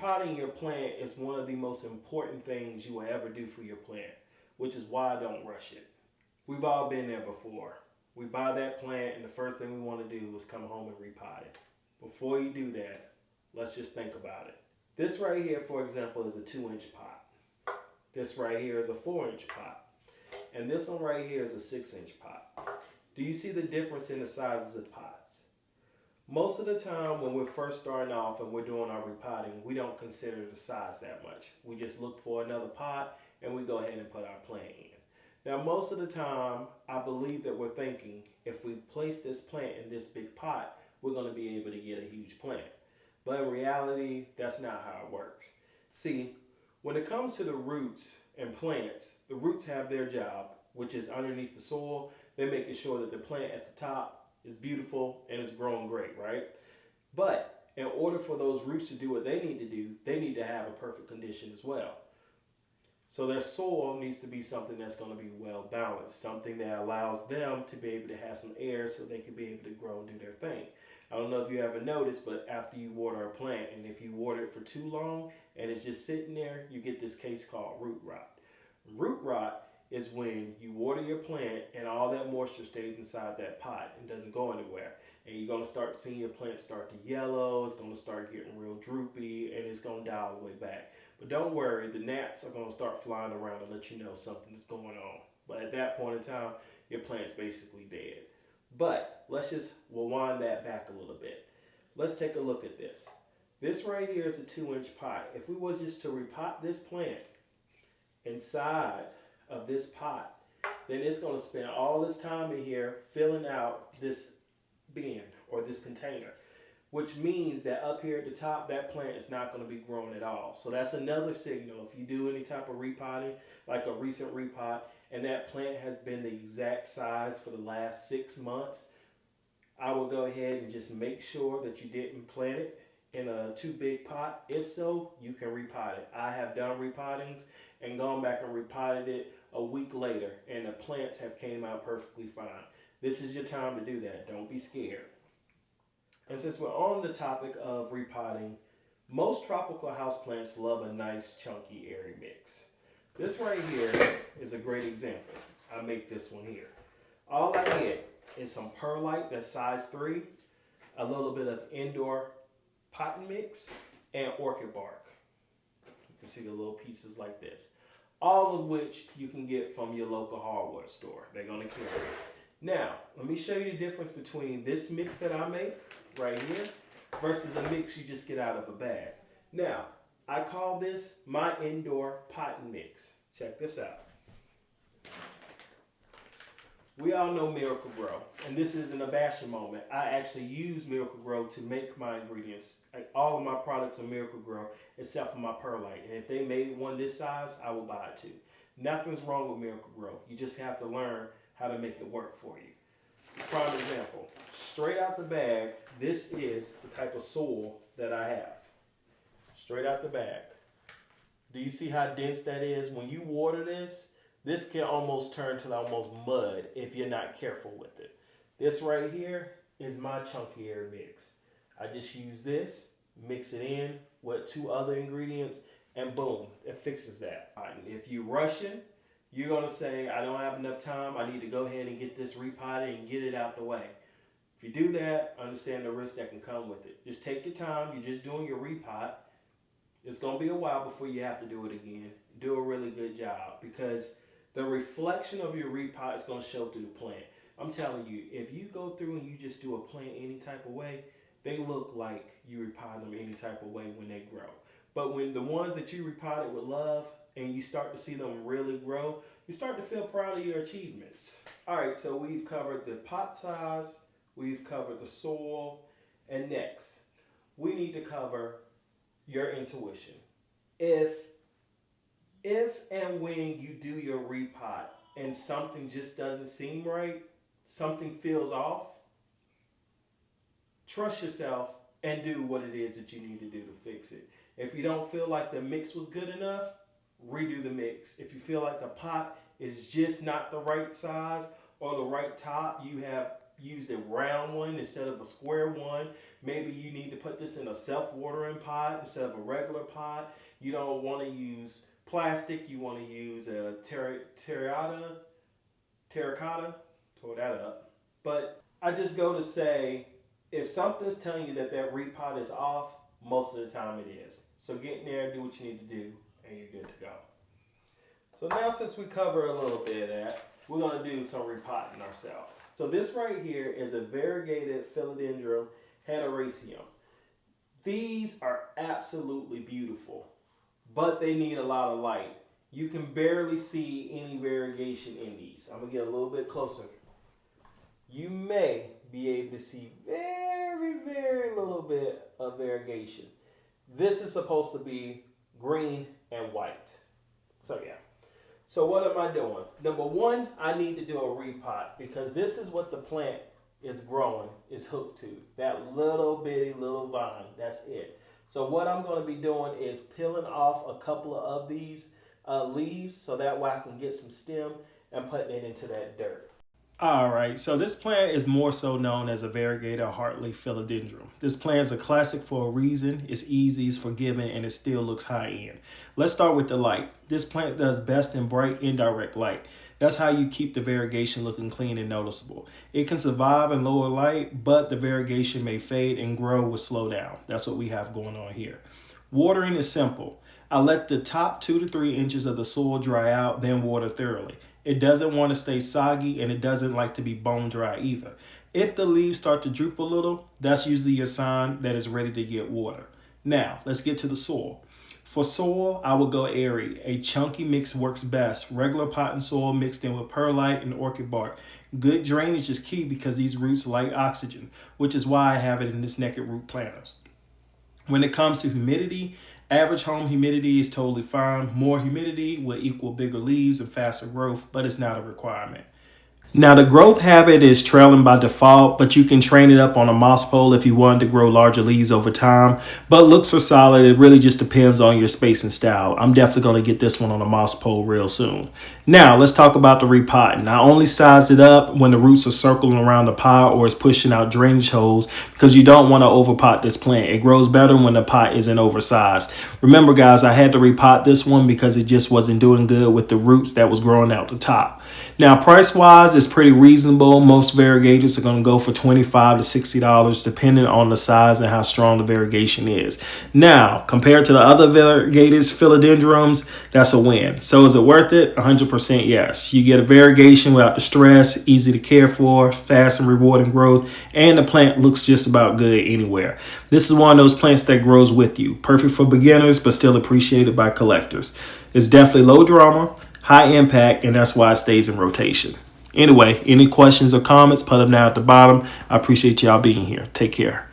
Repotting your plant is one of the most important things you will ever do for your plant, which is why I don't rush it. We've all been there before. We buy that plant and the first thing we want to do is come home and repot it. Before you do that, let's just think about it. This right here, for example, is a 2-inch pot. This right here is a 4-inch pot. And this one right here is a 6-inch pot. Do you see the difference in the sizes of pots? Most of the time when we're first starting off and we're doing our repotting, we don't consider the size that much. We just look for another pot and we go ahead and put our plant in. Now most of the time, I believe that we're thinking if we place this plant in this big pot, we're going to be able to get a huge plant. But in reality, that's not how it works. See, when it comes to the roots and plants, the roots have their job, which is underneath the soil. They're making sure that the plant at the top is beautiful and it's growing great, right? But in order for those roots to do what they need to do, they need to have a perfect condition as well. So their soil needs to be something that's going to be well balanced, something that allows them to be able to have some air so they can be able to grow and do their thing. I don't know if you ever noticed, but after you water a plant, and if you water it for too long and it's just sitting there, you get this case called root rot. Root rot is when you water your plant and all that moisture stays inside that pot and doesn't go anywhere. And you're going to start seeing your plant start to yellow, it's going to start getting real droopy, and it's going to die all the way back. But don't worry, the gnats are going to start flying around and let you know something is going on. But at that point in time, your plant's basically dead. But let's just rewind that back a little bit. Let's take a look at this. This right here is a 2-inch pot. If we was just to repot this plant inside of this pot, then it's going to spend all this time in here filling out this bin or this container, which means that up here at the top, that plant is not going to be growing at all. So that's another signal. If you do any type of repotting, like a recent repot, and that plant has been the exact size for the last 6 months, I will go ahead and just make sure that you didn't plant it in a too big pot. If so, you can repot it. I have done repottings and gone back and repotted it a week later, and the plants have came out perfectly fine. This is your time to do that. Don't be scared. And since we're on the topic of repotting, most tropical houseplants love a nice chunky airy mix. This right here is a great example. I make this one here. All I get is some perlite that's size 3, a little bit of indoor potting mix, and orchid bark. You can see the little pieces like this. All of which you can get from your local hardware store. They're going to carry it. Now, let me show you the difference between this mix that I make right here versus a mix you just get out of a bag. Now, I call this my indoor potting mix. Check this out. We all know Miracle-Gro, and this isn't a bashing moment. I actually use Miracle-Gro to make my ingredients. All of my products are Miracle-Gro except for my perlite, and if they made one this size, I will buy it too. Nothing's wrong with Miracle-Gro. You just have to learn how to make it work for you. Prime example, straight out the bag, this is the type of soil that I have. Straight out the bag. Do you see how dense that is? When you water this, this can almost turn to almost mud if you're not careful with it. This right here is my chunky air mix. I just use this, mix it in with 2 other ingredients, and boom, it fixes that. If you're rushing, you're going to say, I don't have enough time, I need to go ahead and get this repotted and get it out the way. If you do that, understand the risk that can come with it. Just take your time, you're just doing your repot. It's going to be a while before you have to do it again. Do a really good job, because the reflection of your repot is going to show through the plant. I'm telling you, if you go through and you just do a plant any type of way, they look like you repot them any type of way when they grow. But when the ones that you repotted with love and you start to see them really grow, you start to feel proud of your achievements. All right, so we've covered the pot size, we've covered the soil, and next, we need to cover your intuition. If and when you do your repot and something just doesn't seem right, something feels off, trust yourself and do what it is that you need to do to fix it. If you don't feel like the mix was good enough, redo the mix. If you feel like the pot is just not the right size or the right top, you have used a round one instead of a square one. Maybe you need to put this in a self-watering pot instead of a regular pot. You don't want to use plastic. You want to use a terracotta. Tore that up. But I just go to say, if something's telling you that repot is off, most of the time it is. So get in there, do what you need to do, and you're good to go. So now, since we cover a little bit of that, we're going to do some repotting ourselves. So this right here is a variegated philodendron heteroecium. These are absolutely beautiful, but they need a lot of light. You can barely see any variegation in these. I'm going to get a little bit closer. You may be able to see very, very little bit of variegation. This is supposed to be green and white. So yeah. So what am I doing? Number one, I need to do a repot because this is what the plant is growing, is hooked to. That little bitty little vine, that's it. So what I'm going to be doing is peeling off a couple of these leaves so that way I can get some stem and putting it into that dirt. All right, so this plant is more so known as a variegated heartleaf philodendron. This plant is a classic for a reason. It's easy, it's forgiving, and it still looks high end. Let's start with the light. This plant does best in bright, indirect light. That's how you keep the variegation looking clean and noticeable. It can survive in lower light, but the variegation may fade and grow will slow down. That's what we have going on here. Watering is simple. I let the top 2 to 3 inches of the soil dry out, then water thoroughly. It doesn't want to stay soggy, and it doesn't like to be bone dry either. If the leaves start to droop a little, that's usually your sign that it's ready to get water. Now, let's get to the soil. For soil, I will go airy. A chunky mix works best. Regular potting soil mixed in with perlite and orchid bark. Good drainage is key because these roots like oxygen, which is why I have it in this naked root planters. When it comes to humidity, average home humidity is totally fine. More humidity will equal bigger leaves and faster growth, but it's not a requirement. Now, the growth habit is trailing by default, but you can train it up on a moss pole if you wanted to grow larger leaves over time. But looks are solid. It really just depends on your spacing style. I'm definitely going to get this one on a moss pole real soon. Now, let's talk about the repotting. I only size it up when the roots are circling around the pot or is pushing out drainage holes because you don't want to overpot this plant. It grows better when the pot isn't oversized. Remember, guys, I had to repot this one because it just wasn't doing good with the roots that was growing out the top. Now, price-wise, it's pretty reasonable. Most variegators are going to go for $25 to $60 depending on the size and how strong the variegation is. Now, compared to the other variegators, philodendrons, that's a win. So is it worth it? 100% yes. You get a variegation without the stress, easy to care for, fast and rewarding growth, and the plant looks just about good anywhere. This is one of those plants that grows with you. Perfect for beginners, but still appreciated by collectors. It's definitely low drama, high impact, and that's why it stays in rotation. Anyway, any questions or comments, put them down at the bottom. I appreciate y'all being here. Take care.